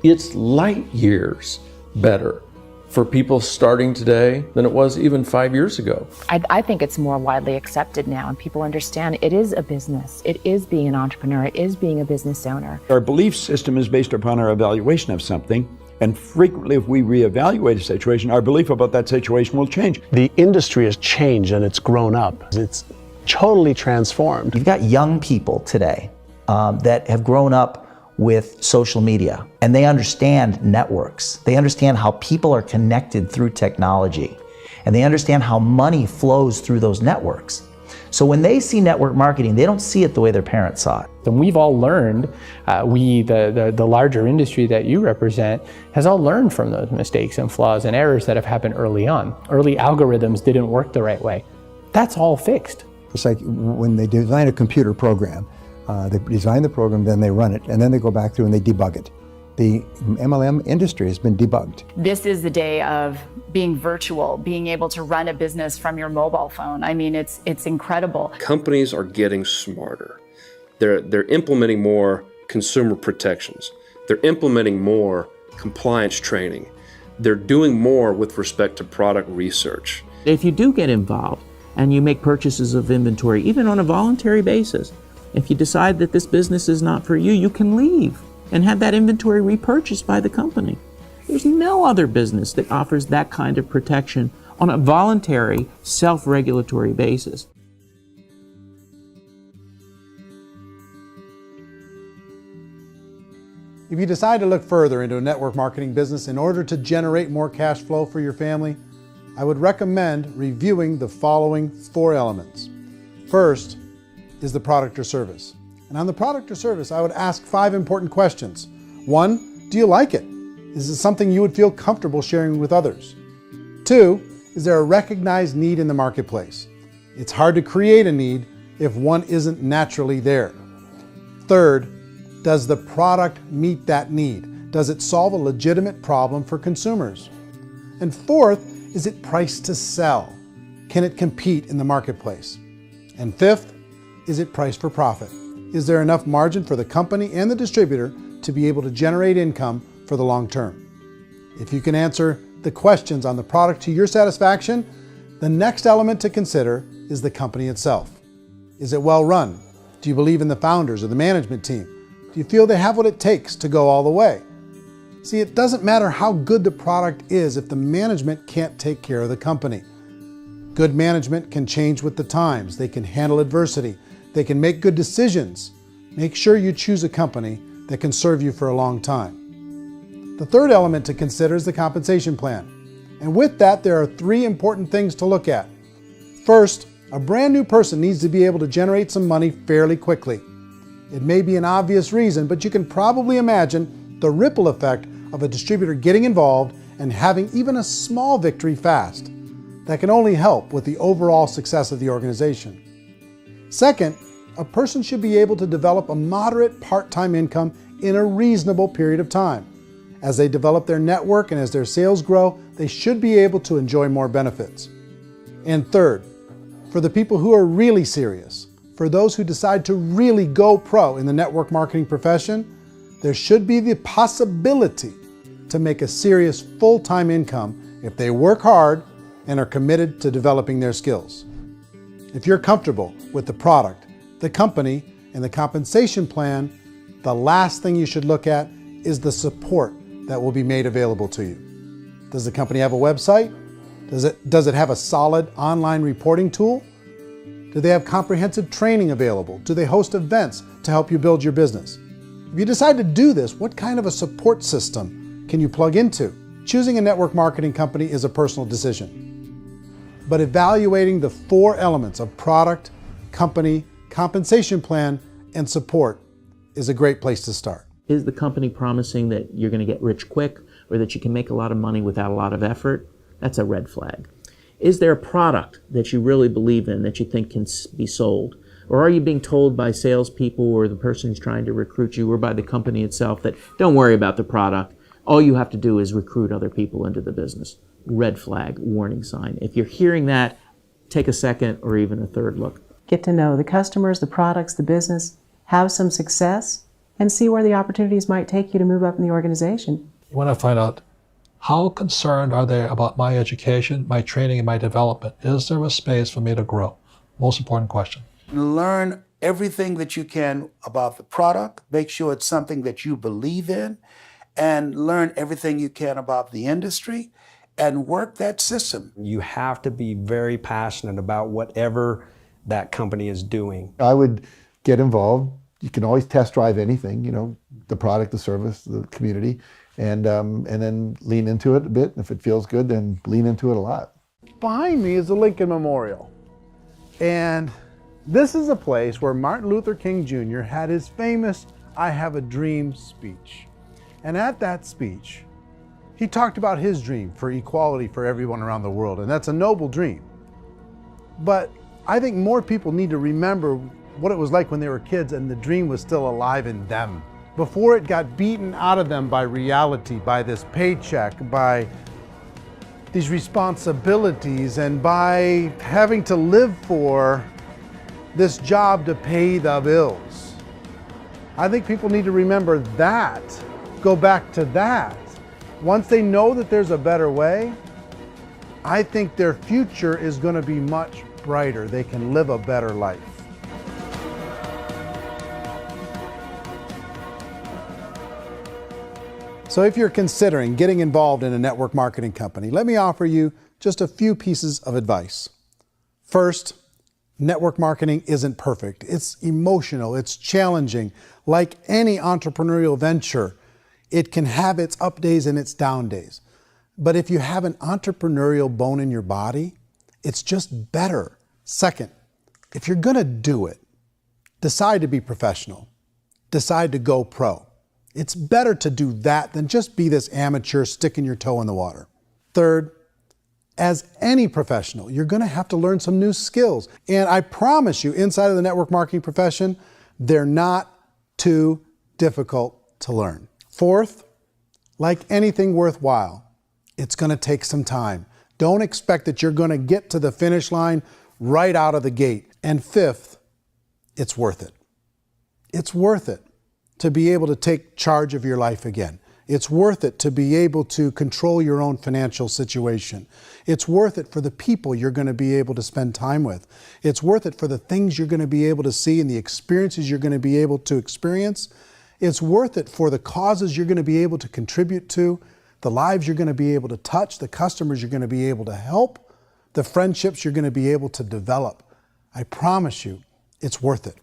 It's light years better for people starting today than it was even 5 years ago. I think it's more widely accepted now, and people understand it is a business. It is being an entrepreneur. It is being a business owner. Our belief system is based upon our evaluation of something. And frequently, if we reevaluate a situation, our belief about that situation will change. The industry has changed and it's grown up. It's totally transformed. You've got young people today that have grown up with social media, and they understand networks. They understand how people are connected through technology, and they understand how money flows through those networks. So when they see network marketing, they don't see it the way their parents saw it. And we've all learned, the larger industry that you represent, has all learned from those mistakes and flaws and errors that have happened early on. Early algorithms didn't work the right way. That's all fixed. It's like when they design a computer program, they design the program, then they run it, and then they go back through and they debug it. The MLM industry has been debugged. This is the day of being virtual, being able to run a business from your mobile phone. I mean, it's incredible. Companies are getting smarter. They're implementing more consumer protections. They're implementing more compliance training. They're doing more with respect to product research. If you do get involved and you make purchases of inventory, even on a voluntary basis, if you decide that this business is not for you, you can leave and have that inventory repurchased by the company. There's no other business that offers that kind of protection on a voluntary, self-regulatory basis. If you decide to look further into a network marketing business in order to generate more cash flow for your family, I would recommend reviewing the following 4 elements. First is the product or service. And on the product or service, I would ask 5 important questions. 1, do you like it? Is it something you would feel comfortable sharing with others? 2, is there a recognized need in the marketplace? It's hard to create a need if one isn't naturally there. 3rd, does the product meet that need? Does it solve a legitimate problem for consumers? And 4th, Is it priced to sell? Can it compete in the marketplace? And fifth, is it priced for profit? Is there enough margin for the company and the distributor to be able to generate income for the long term? If you can answer the questions on the product to your satisfaction, the next element to consider is the company itself. Is it well run? Do you believe in the founders or the management team? Do you feel they have what it takes to go all the way? See, it doesn't matter how good the product is if the management can't take care of the company. Good management can change with the times. They can handle adversity. They can make good decisions. Make sure you choose a company that can serve you for a long time. The third element to consider is the compensation plan. And with that, there are 3 important things to look at. First, a brand new person needs to be able to generate some money fairly quickly. It may be an obvious reason, but you can probably imagine the ripple effect of a distributor getting involved and having even a small victory fast. That can only help with the overall success of the organization. Second, a person should be able to develop a moderate part-time income in a reasonable period of time. As they develop their network and as their sales grow, they should be able to enjoy more benefits. And third, for the people who are really serious, for those who decide to really go pro in the network marketing profession, there should be the possibility to make a serious full-time income if they work hard and are committed to developing their skills. If you're comfortable with the product, the company, and the compensation plan, the last thing you should look at is the support that will be made available to you. Does the company have a website? Does it have a solid online reporting tool? Do they have comprehensive training available? Do they host events to help you build your business? If you decide to do this, what kind of a support system can you plug into? Choosing a network marketing company is a personal decision. But evaluating the 4 elements of product, company, compensation plan, and support is a great place to start. Is the company promising that you're going to get rich quick or that you can make a lot of money without a lot of effort? That's a red flag. Is there a product that you really believe in that you think can be sold? Or are you being told by salespeople or the person who's trying to recruit you or by the company itself that don't worry about the product, all you have to do is recruit other people into the business? Red flag, warning sign. If you're hearing that, take a second or even a third look. Get to know the customers, the products, the business, have some success, and see where the opportunities might take you to move up in the organization. You want to find out how concerned are they about my education, my training, and my development? Is there a space for me to grow? Most important question. Learn everything that you can about the product. Make sure it's something that you believe in, and learn everything you can about the industry and work that system. You have to be very passionate about whatever that company is doing. I would get involved. You can always test drive anything, you know, the product, the service, the community, and then lean into it a bit. If it feels good, then lean into it a lot. Behind me is the Lincoln Memorial. And this is a place where Martin Luther King Jr. had his famous "I Have a Dream" speech. And at that speech, he talked about his dream for equality for everyone around the world, and that's a noble dream. But I think more people need to remember what it was like when they were kids and the dream was still alive in them. Before it got beaten out of them by reality, by this paycheck, by these responsibilities, and by having to live for this job to pay the bills. I think people need to remember that, go back to that. Once they know that there's a better way, I think their future is going to be much brighter. They can live a better life. So if you're considering getting involved in a network marketing company, let me offer you just a few pieces of advice. First, network marketing isn't perfect. It's emotional, it's challenging. Like any entrepreneurial venture, it can have its up days and its down days. But if you have an entrepreneurial bone in your body, it's just better. Second, if you're gonna do it, decide to be professional. Decide to go pro. It's better to do that than just be this amateur sticking your toe in the water. Third, as any professional, you're gonna have to learn some new skills. And I promise you, inside of the network marketing profession, they're not too difficult to learn. Fourth, like anything worthwhile, it's gonna take some time. Don't expect that you're going to get to the finish line right out of the gate. And fifth, it's worth it. It's worth it to be able to take charge of your life again. It's worth it to be able to control your own financial situation. It's worth it for the people you're going to be able to spend time with. It's worth it for the things you're going to be able to see and the experiences you're going to be able to experience. It's worth it for the causes you're going to be able to contribute to, the lives you're going to be able to touch, the customers you're going to be able to help, the friendships you're going to be able to develop. I promise you, it's worth it.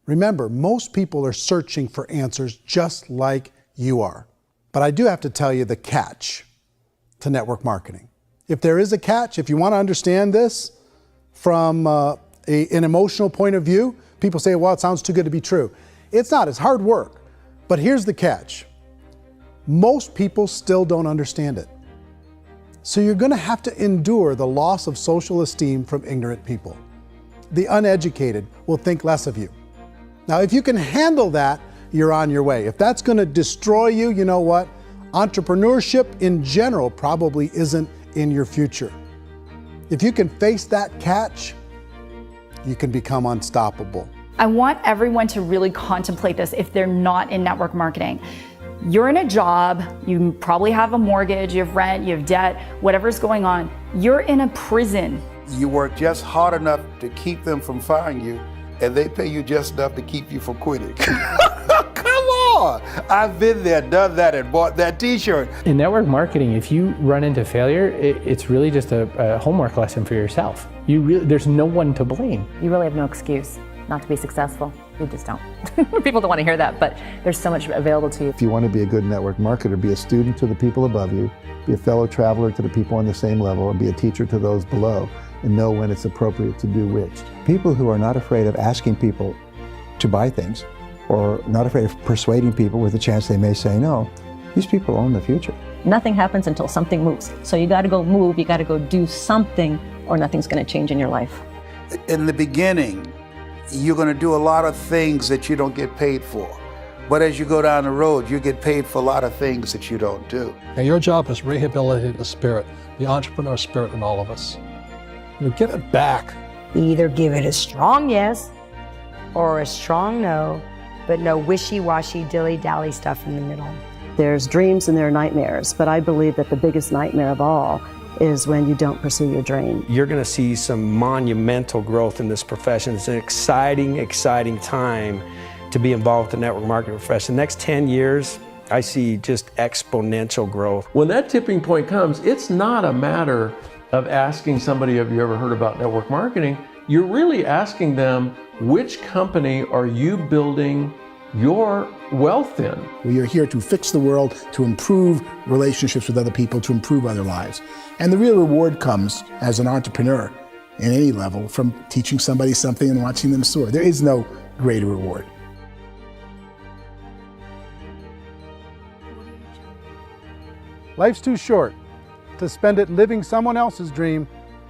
Remember, most people are searching for answers just like you are. But I do have to tell you the catch to network marketing. If there is a catch, if you want to understand this from an emotional point of view, people say, well, it sounds too good to be true. It's not, it's hard work. But here's the catch. Most people still don't understand it. So you're going to have to endure the loss of social esteem from ignorant people. The uneducated will think less of you. Now, if you can handle that, you're on your way. If that's going to destroy you, you know what? Entrepreneurship in general probably isn't in your future. If you can face that catch, you can become unstoppable. I want everyone to really contemplate this if they're not in network marketing. You're in a job, you probably have a mortgage, you have rent, you have debt, whatever's going on. You're in a prison. You work just hard enough to keep them from firing you, and they pay you just enough to keep you from quitting. Come on! I've been there, done that, and bought that t-shirt. In network marketing, if you run into failure, it's really just a homework lesson for yourself. There's no one to blame. You really have no excuse not to be successful. You just don't. People don't want to hear that, but there's so much available to you. If you want to be a good network marketer, be a student to the people above you, be a fellow traveler to the people on the same level, and be a teacher to those below, and know when it's appropriate to do which. People who are not afraid of asking people to buy things, or not afraid of persuading people with a chance they may say no, these people own the future. Nothing happens until something moves. So you got to go move, you got to go do something, or nothing's going to change in your life. In the beginning, you're going to do a lot of things that you don't get paid for. But as you go down the road, you get paid for a lot of things that you don't do. And your job is rehabilitate the spirit, the entrepreneur spirit in all of us. Get it back. Either give it a strong yes or a strong no, but no wishy-washy, dilly-dally stuff in the middle. There's dreams and there are nightmares, but I believe that the biggest nightmare of all is when you don't pursue your dream. You're going to see some monumental growth in this profession. It's an exciting, exciting time to be involved with the network marketing profession. The next 10 years, I see just exponential growth. When that tipping point comes, it's not a matter of asking somebody, have you ever heard about network marketing? You're really asking them, which company are you building your wealth in? We are here to fix the world, to improve relationships with other people, to improve other lives. And the real reward comes as an entrepreneur in any level from teaching somebody something and watching them soar. There is no greater reward. Life's too short to spend it living someone else's dream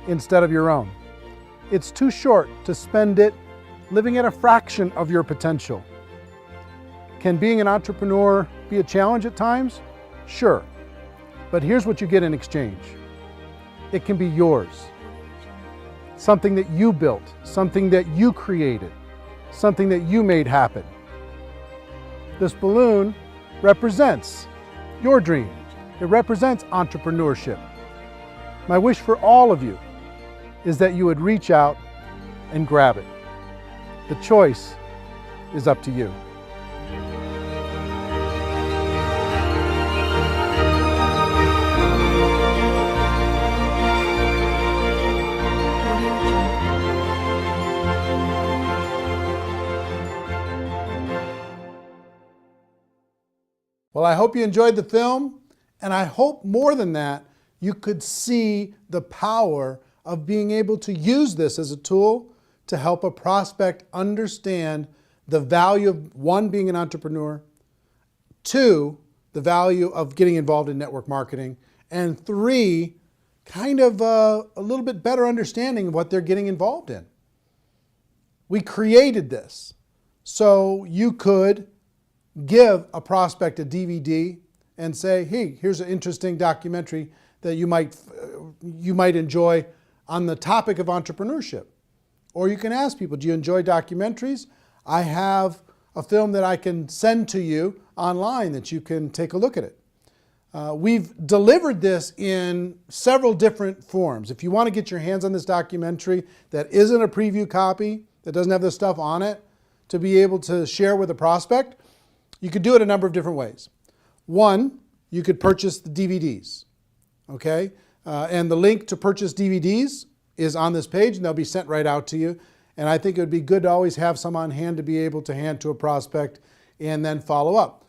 instead of your own. It's too short to spend it living at a fraction of your potential. Can being an entrepreneur be a challenge at times? Sure. But here's what you get in exchange. It can be yours. Something that you built, something that you created, something that you made happen. This balloon represents your dream. It represents entrepreneurship. My wish for all of you is that you would reach out and grab it. The choice is up to you. Well, I hope you enjoyed the film, and I hope more than that, you could see the power of being able to use this as a tool to help a prospect understand the value of, one, being an entrepreneur, two, the value of getting involved in network marketing, and three, kind of a little bit better understanding of what they're getting involved in. We created this so you could give a prospect a DVD and say, hey, here's an interesting documentary that you might enjoy on the topic of entrepreneurship. Or you can ask people, do you enjoy documentaries? I have a film that I can send to you online that you can take a look at it. We've delivered this in several different forms. If you want to get your hands on this documentary that isn't a preview copy, that doesn't have this stuff on it, to be able to share with a prospect, you could do it a number of different ways. One, you could purchase the DVDs, okay? And the link to purchase DVDs is on this page, and they'll be sent right out to you. And I think it would be good to always have some on hand to be able to hand to a prospect and then follow up.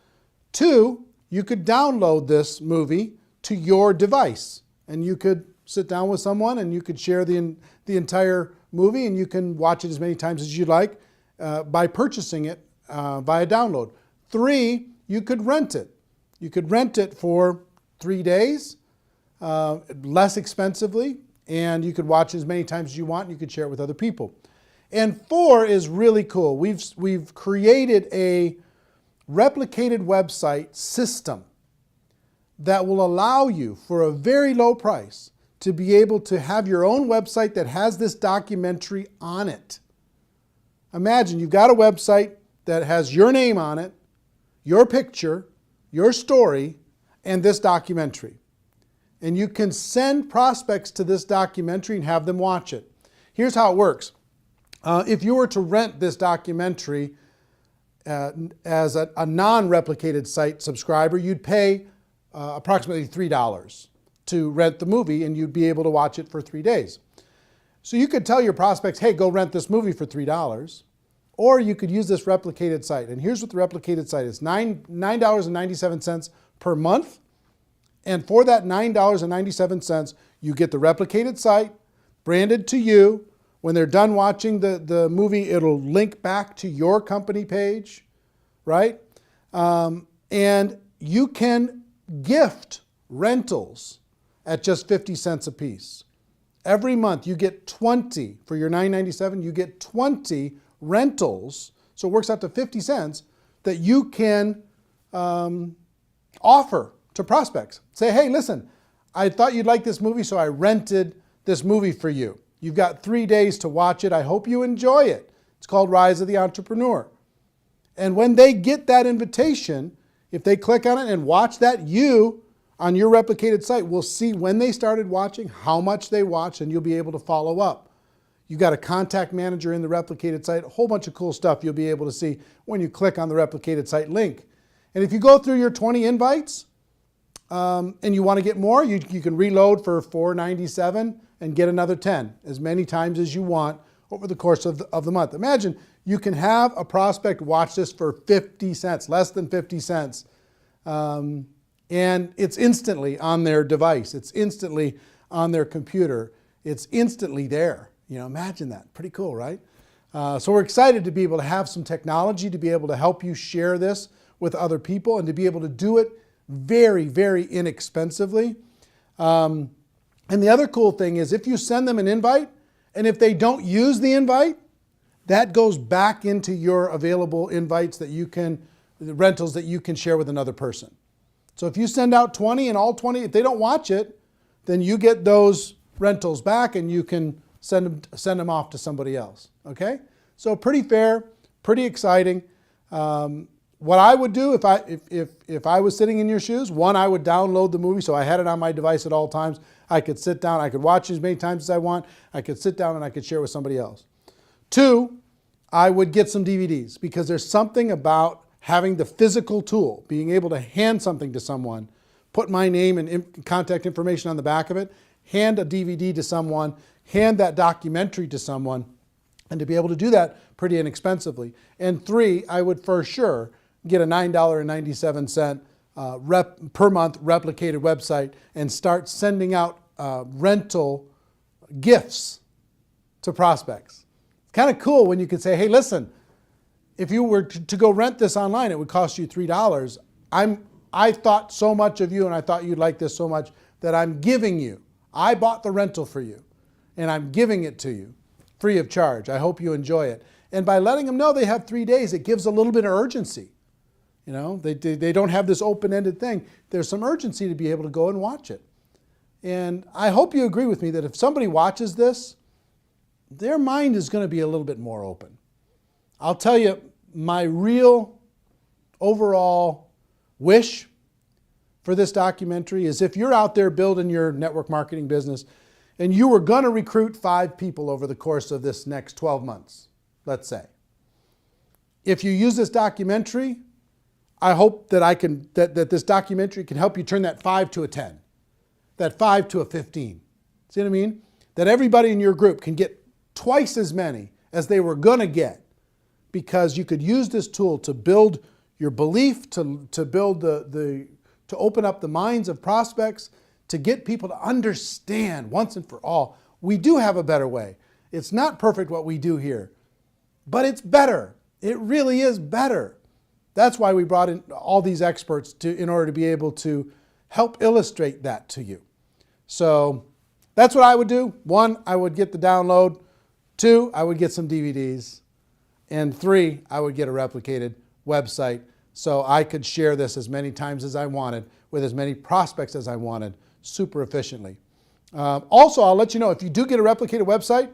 Two, you could download this movie to your device, and you could sit down with someone and you could share the entire movie, and you can watch it as many times as you'd like by purchasing it via download. Three, you could rent it. You could rent it for 3 days, less expensively, and you could watch it as many times as you want, and you could share it with other people. And four is really cool. We've created a replicated website system that will allow you, for a very low price, to be able to have your own website that has this documentary on it. Imagine you've got a website that has your name on it, your picture, your story, and this documentary. And you can send prospects to this documentary and have them watch it. Here's how it works. If you were to rent this documentary as a non-replicated site subscriber, you'd pay approximately $3 to rent the movie, and you'd be able to watch it for 3 days. So you could tell your prospects, hey, go rent this movie for $3, or you could use this replicated site. And here's what the replicated site is: $9.97 per month. And for that $9.97, you get the replicated site branded to you. When they're done watching the movie, it'll link back to your company page, right? And you can gift rentals at just 50 cents a piece. Every month you get 20, for your $9.97, you get 20 rentals, so it works out to 50 cents, that you can offer to prospects. Say, hey, listen, I thought you'd like this movie, so I rented this movie for you. You've got 3 days to watch it. I hope you enjoy it. It's called Rise of the Entrepreneur. And when they get that invitation, if they click on it and watch that, you, on your replicated site, will see when they started watching, how much they watched, and you'll be able to follow up. You've got a contact manager in the replicated site, a whole bunch of cool stuff you'll be able to see when you click on the replicated site link. And if you go through your 20 invites and you want to get more, you can reload for $4.97 and get another 10, as many times as you want over the course of the month. Imagine you can have a prospect watch this for 50 cents, less than 50 cents. And it's instantly on their device. It's instantly on their computer. It's instantly there. You know, imagine that. Pretty cool, right? So we're excited to be able to have some technology to be able to help you share this with other people and to be able to do it very, very inexpensively. And the other cool thing is if you send them an invite, and if they don't use the invite, that goes back into your available invites that you can, the rentals that you can share with another person. So if you send out 20 and all 20, if they don't watch it, then you get those rentals back and you can send them off to somebody else, okay? So pretty fair, pretty exciting. What I would do if I was sitting in your shoes, one, I would download the movie so I had it on my device at all times. I could sit down, I could watch it as many times as I want. I could sit down and I could share with somebody else. Two, I would get some DVDs, because there's something about having the physical tool, being able to hand something to someone, put my name and contact information on the back of it, hand a DVD to someone, hand that documentary to someone, and to be able to do that pretty inexpensively. And three, I would for sure get a $9.97 per month replicated website and start sending out rental gifts to prospects. It's kind of cool when you can say, hey, listen, if you were to go rent this online, it would cost you $3. I thought so much of you and I thought you'd like this so much that I'm giving you. I bought the rental for you and I'm giving it to you free of charge. I hope you enjoy it. And by letting them know they have 3 days, it gives a little bit of urgency. You know, they don't have this open-ended thing. There's some urgency to be able to go and watch it. And I hope you agree with me that if somebody watches this, their mind is going to be a little bit more open. I'll tell you, my real overall wish for this documentary is if you're out there building your network marketing business and you were going to recruit 5 people over the course of this next 12 months, let's say. If you use this documentary, I hope that this documentary can help you turn that 5 to a 10, that 5 to a 15. See what I mean? That everybody in your group can get twice as many as they were going to get, because you could use this tool to build your belief, to build to open up the minds of prospects, to get people to understand once and for all, we do have a better way. It's not perfect what we do here, but it's better. It really is better. That's why we brought in all these experts in order to be able to help illustrate that to you. So that's what I would do. 1, I would get the download. 2, I would get some DVDs. And 3, I would get a replicated website so I could share this as many times as I wanted with as many prospects as I wanted super efficiently. Also, I'll let you know, if you do get a replicated website,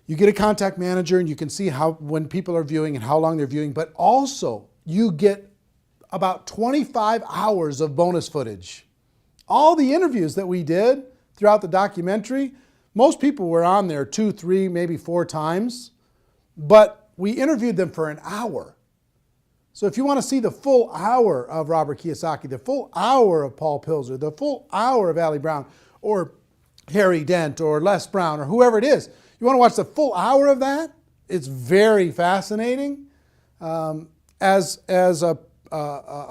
you get a contact manager and you can see when people are viewing and how long they're viewing, but also you get about 25 hours of bonus footage. All the interviews that we did throughout the documentary, most people were on there 2, 3, maybe 4 times, but we interviewed them for an hour. So if you want to see the full hour of Robert Kiyosaki, the full hour of Paul Pilzer, the full hour of Ali Brown, or Harry Dent, or Les Brown, or whoever it is, you want to watch the full hour of that? It's very fascinating. As a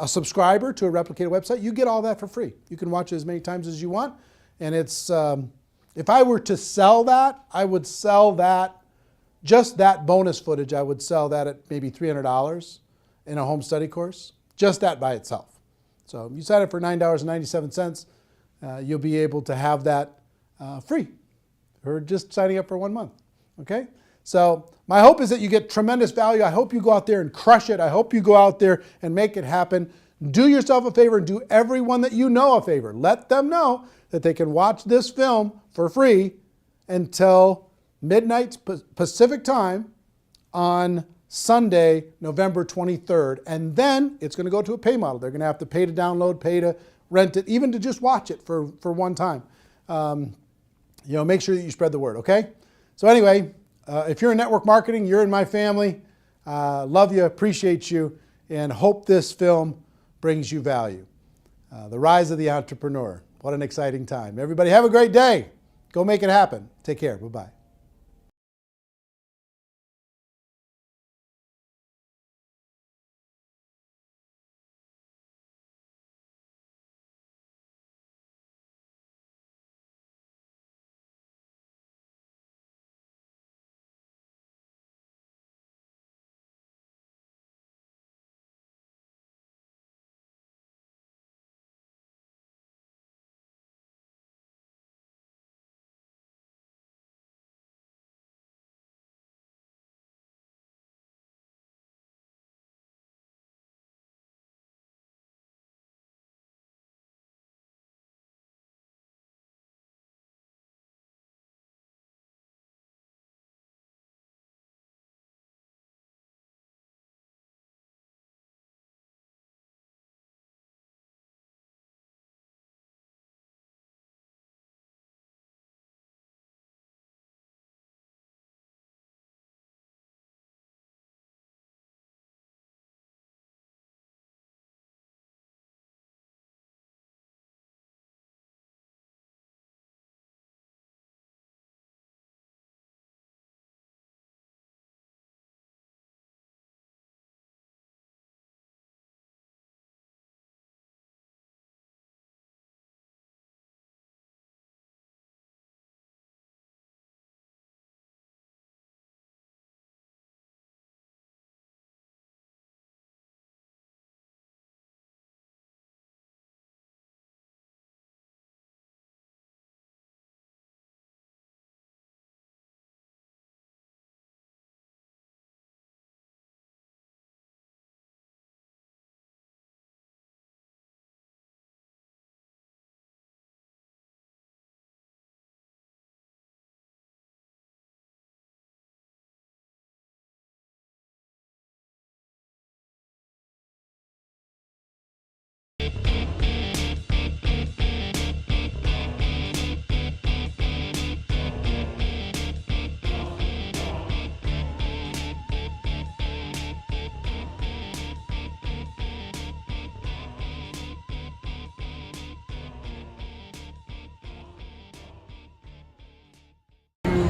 subscriber to a replicated website, you get all that for free. You can watch it as many times as you want. And it's, if I were to sell that, I would sell that, just that bonus footage, I would sell that at maybe $300 in a home study course, just that by itself. So you sign up for $9.97, you'll be able to have that free, or just signing up for 1 month, okay? So my hope is that you get tremendous value. I hope you go out there and crush it. I hope you go out there and make it happen. Do yourself a favor and do everyone that you know a favor. Let them know that they can watch this film for free until midnight Pacific time on Sunday, November 23rd. And then it's going to go to a pay model. They're going to have to pay to download, pay to rent it, even to just watch it for one time. Make sure that you spread the word, okay? So anyway, if you're in network marketing, you're in my family. Love you, appreciate you, and hope this film brings you value. The Rise of the Entrepreneur. What an exciting time. Everybody have a great day. Go make it happen. Take care. Bye-bye.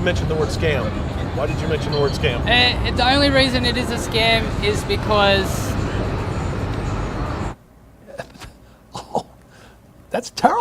mention the word scam? Why did you mention the word scam? The only reason it is a scam is because... That's terrible.